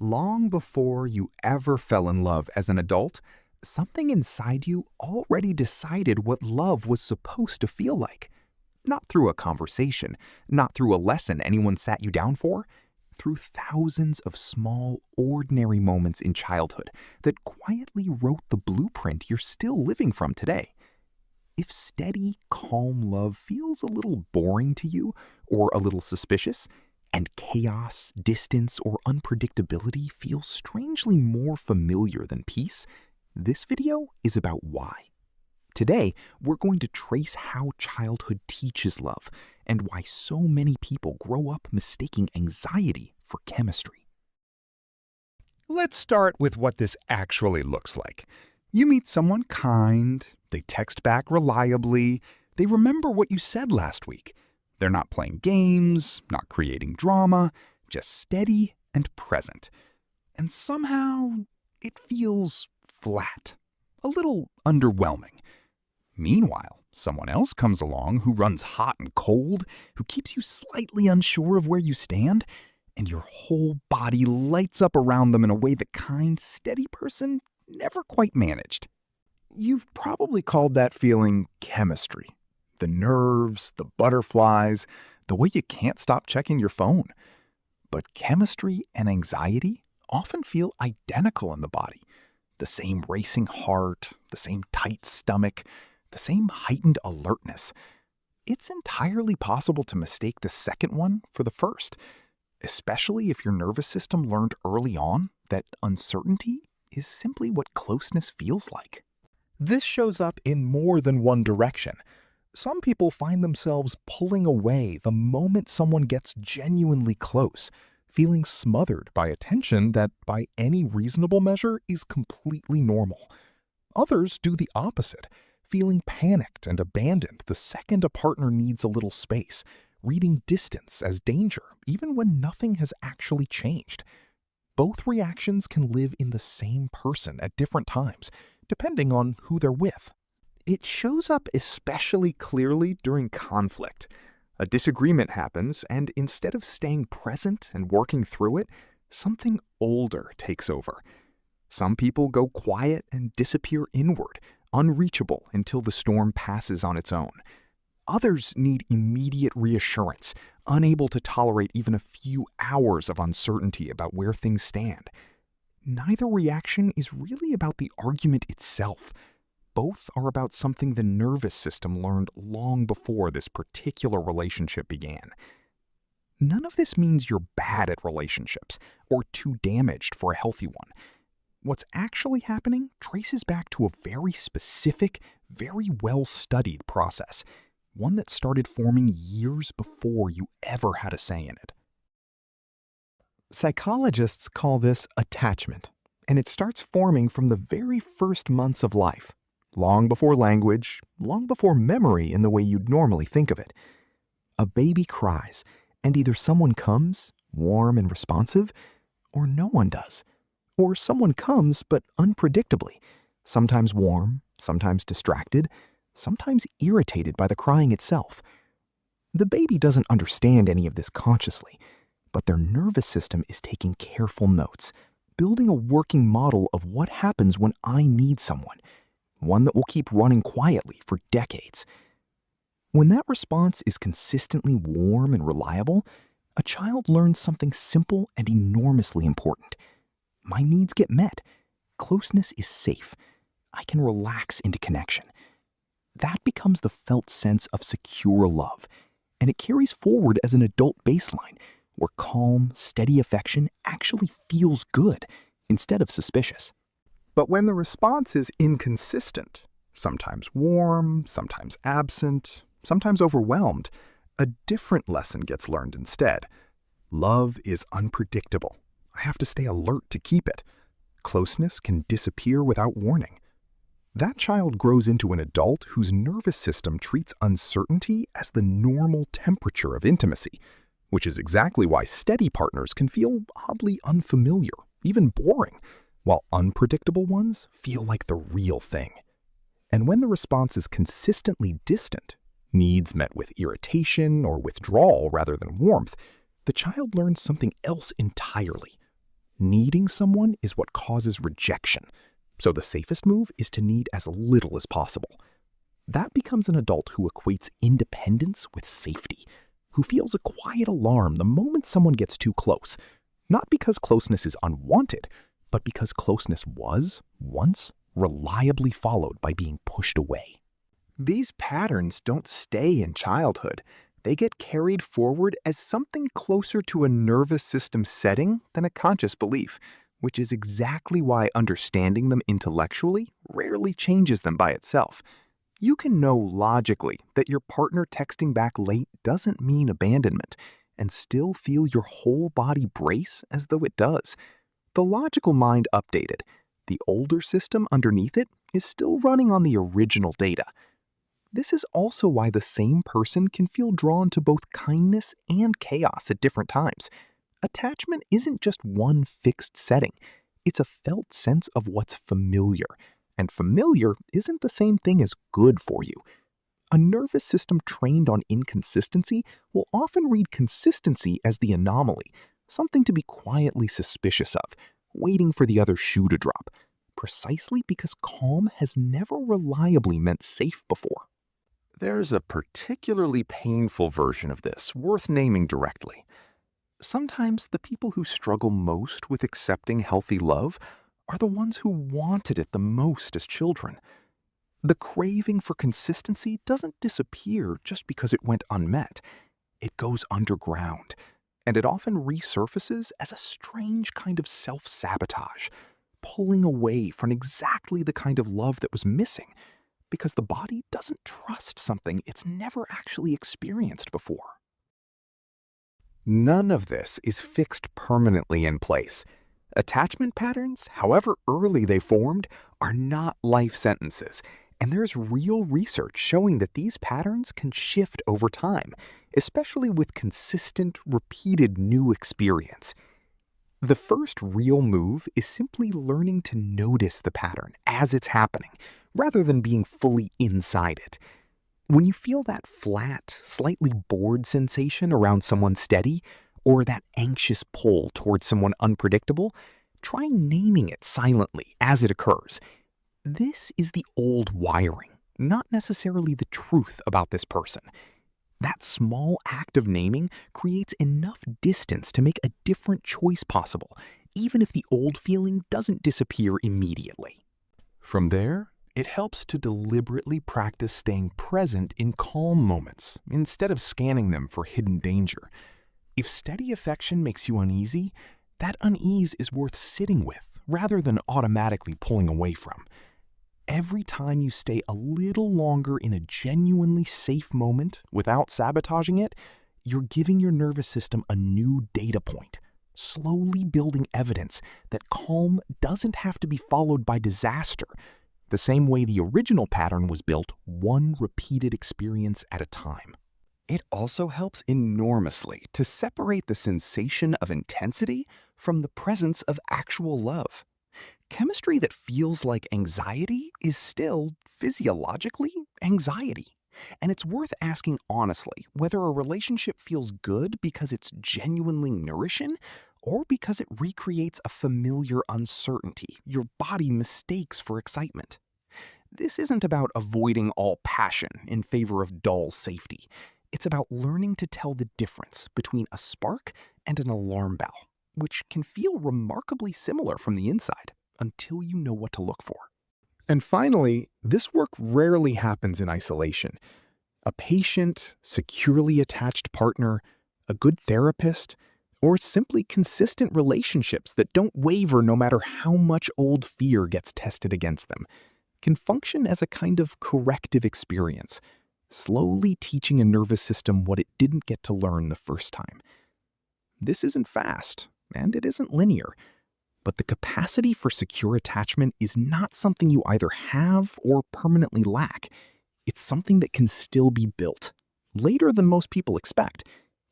Long before you ever fell in love as an adult, something inside you already decided what love was supposed to feel like. Not through a conversation, not through a lesson anyone sat you down for, through thousands of small, ordinary moments in childhood that quietly wrote the blueprint you're still living from today. If steady, calm love feels a little boring to you or a little suspicious, and chaos, distance, or unpredictability feel strangely more familiar than peace, this video is about why. Today, we're going to trace how childhood teaches love and why so many people grow up mistaking anxiety for chemistry. Let's start with what this actually looks like. You meet someone kind, they text back reliably, they remember what you said last week. They're not playing games, not creating drama, just steady and present. And somehow, it feels flat, a little underwhelming. Meanwhile, someone else comes along who runs hot and cold, who keeps you slightly unsure of where you stand, and your whole body lights up around them in a way the kind, steady person never quite managed. You've probably called that feeling chemistry. The nerves, the butterflies, the way you can't stop checking your phone. But chemistry and anxiety often feel identical in the body. The same racing heart, the same tight stomach, the same heightened alertness. It's entirely possible to mistake the second one for the first, especially if your nervous system learned early on that uncertainty is simply what closeness feels like. This shows up in more than one direction. Some people find themselves pulling away the moment someone gets genuinely close, feeling smothered by attention that, by any reasonable measure, is completely normal. Others do the opposite, feeling panicked and abandoned the second a partner needs a little space, reading distance as danger, even when nothing has actually changed. Both reactions can live in the same person at different times, depending on who they're with. It shows up especially clearly during conflict. A disagreement happens, and instead of staying present and working through it, something older takes over. Some people go quiet and disappear inward, unreachable until the storm passes on its own. Others need immediate reassurance, unable to tolerate even a few hours of uncertainty about where things stand. Neither reaction is really about the argument itself. Both are about something the nervous system learned long before this particular relationship began. None of this means you're bad at relationships or too damaged for a healthy one. What's actually happening traces back to a very specific, very well-studied process, one that started forming years before you ever had a say in it. Psychologists call this attachment, and it starts forming from the very first months of life. Long before language, long before memory in the way you'd normally think of it. A baby cries, and either someone comes, warm and responsive, or no one does. Or someone comes, but unpredictably, sometimes warm, sometimes distracted, sometimes irritated by the crying itself. The baby doesn't understand any of this consciously, but their nervous system is taking careful notes, building a working model of what happens when I need someone. One that will keep running quietly for decades. When that response is consistently warm and reliable, a child learns something simple and enormously important. My needs get met. Closeness is safe. I can relax into connection. That becomes the felt sense of secure love, and it carries forward as an adult baseline, where calm, steady affection actually feels good instead of suspicious. But when the response is inconsistent, sometimes warm, sometimes absent, sometimes overwhelmed, a different lesson gets learned instead. Love is unpredictable. I have to stay alert to keep it. Closeness can disappear without warning. That child grows into an adult whose nervous system treats uncertainty as the normal temperature of intimacy, which is exactly why steady partners can feel oddly unfamiliar, even boring, while unpredictable ones feel like the real thing. And when the response is consistently distant, needs met with irritation or withdrawal rather than warmth, the child learns something else entirely. Needing someone is what causes rejection, so the safest move is to need as little as possible. That becomes an adult who equates independence with safety, who feels a quiet alarm the moment someone gets too close, not because closeness is unwanted, but because closeness was, once, reliably followed by being pushed away. These patterns don't stay in childhood. They get carried forward as something closer to a nervous system setting than a conscious belief, which is exactly why understanding them intellectually rarely changes them by itself. You can know logically that your partner texting back late doesn't mean abandonment, and still feel your whole body brace as though it does. The logical mind updated. The older system underneath it is still running on the original data. This is also why the same person can feel drawn to both kindness and chaos at different times. Attachment isn't just one fixed setting. It's a felt sense of what's familiar. And familiar isn't the same thing as good for you. A nervous system trained on inconsistency will often read consistency as the anomaly, something to be quietly suspicious of, waiting for the other shoe to drop, precisely because calm has never reliably meant safe before. There's a particularly painful version of this worth naming directly. Sometimes the people who struggle most with accepting healthy love are the ones who wanted it the most as children. The craving for consistency doesn't disappear just because it went unmet. It goes underground, and it often resurfaces as a strange kind of self-sabotage, pulling away from exactly the kind of love that was missing, because the body doesn't trust something it's never actually experienced before. None of this is fixed permanently in place. Attachment patterns, however early they formed, are not life sentences, and there's real research showing that these patterns can shift over time, especially with consistent, repeated new experience. The first real move is simply learning to notice the pattern as it's happening, rather than being fully inside it. When you feel that flat, slightly bored sensation around someone steady, or that anxious pull towards someone unpredictable, try naming it silently as it occurs. This is the old wiring, not necessarily the truth about this person. That small act of naming creates enough distance to make a different choice possible, even if the old feeling doesn't disappear immediately. From there, it helps to deliberately practice staying present in calm moments instead of scanning them for hidden danger. If steady affection makes you uneasy, that unease is worth sitting with rather than automatically pulling away from. Every time you stay a little longer in a genuinely safe moment without sabotaging it, you're giving your nervous system a new data point, slowly building evidence that calm doesn't have to be followed by disaster, the same way the original pattern was built one repeated experience at a time. It also helps enormously to separate the sensation of intensity from the presence of actual love. Chemistry that feels like anxiety is still, physiologically, anxiety. And it's worth asking honestly whether a relationship feels good because it's genuinely nourishing or because it recreates a familiar uncertainty your body mistakes for excitement. This isn't about avoiding all passion in favor of dull safety. It's about learning to tell the difference between a spark and an alarm bell, which can feel remarkably similar from the inside until you know what to look for. And finally, this work rarely happens in isolation. A patient, securely attached partner, a good therapist, or simply consistent relationships that don't waver no matter how much old fear gets tested against them, can function as a kind of corrective experience, slowly teaching a nervous system what it didn't get to learn the first time. This isn't fast, and it isn't linear, but the capacity for secure attachment is not something you either have or permanently lack. It's something that can still be built, later than most people expect,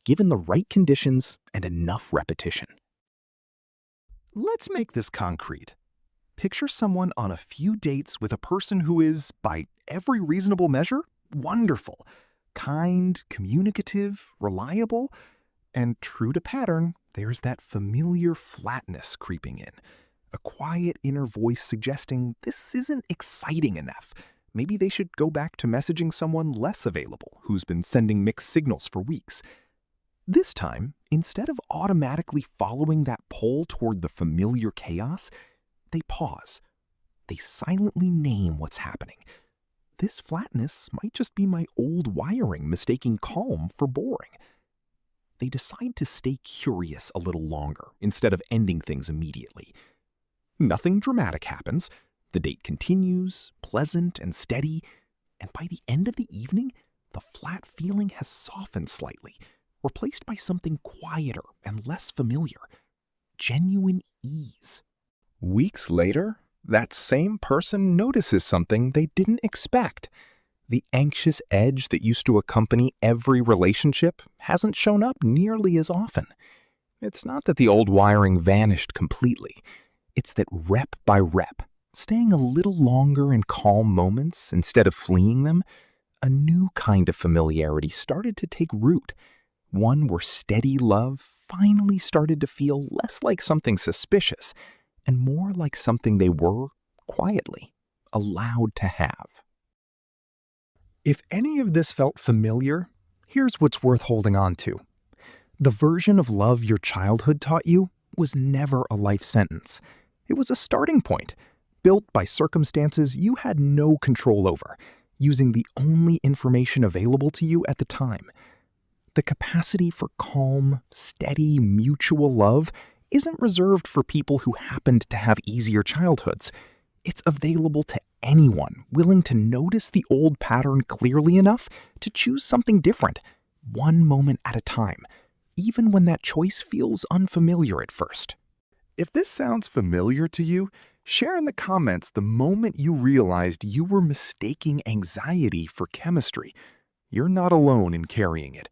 given the right conditions and enough repetition. Let's make this concrete. Picture someone on a few dates with a person who is, by every reasonable measure, wonderful, kind, communicative, reliable, and true to pattern, There's that familiar flatness creeping in, a quiet inner voice suggesting this isn't exciting enough. Maybe they should go back to messaging someone less available who's been sending mixed signals for weeks. This time, instead of automatically following that pull toward the familiar chaos, they pause. They silently name what's happening. This flatness might just be my old wiring mistaking calm for boring. They decide to stay curious a little longer instead of ending things immediately. Nothing dramatic happens. The date continues, pleasant and steady, and by the end of the evening, the flat feeling has softened slightly, replaced by something quieter and less familiar. Genuine ease. Weeks later, that same person notices something they didn't expect. The anxious edge that used to accompany every relationship hasn't shown up nearly as often. It's not that the old wiring vanished completely. It's that rep by rep, staying a little longer in calm moments instead of fleeing them, a new kind of familiarity started to take root. One where steady love finally started to feel less like something suspicious and more like something they were, quietly, allowed to have. If any of this felt familiar, here's what's worth holding on to. The version of love your childhood taught you was never a life sentence. It was a starting point, built by circumstances you had no control over, using the only information available to you at the time. The capacity for calm, steady, mutual love isn't reserved for people who happened to have easier childhoods. It's available to anyone willing to notice the old pattern clearly enough to choose something different, one moment at a time, even when that choice feels unfamiliar at first. If this sounds familiar to you, share in the comments the moment you realized you were mistaking anxiety for chemistry. You're not alone in carrying it.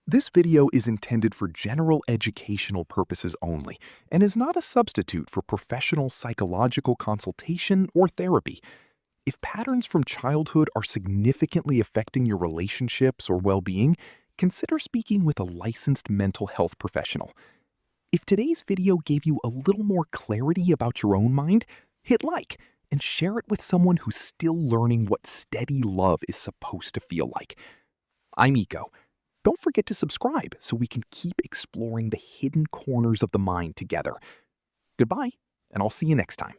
This video is intended for general educational purposes only and is not a substitute for professional psychological consultation or therapy. If patterns from childhood are significantly affecting your relationships or well-being, consider speaking with a licensed mental health professional. If today's video gave you a little more clarity about your own mind, hit like and share it with someone who's still learning what steady love is supposed to feel like. I'm Iko. Don't forget to subscribe so we can keep exploring the hidden corners of the mind together. Goodbye, and I'll see you next time.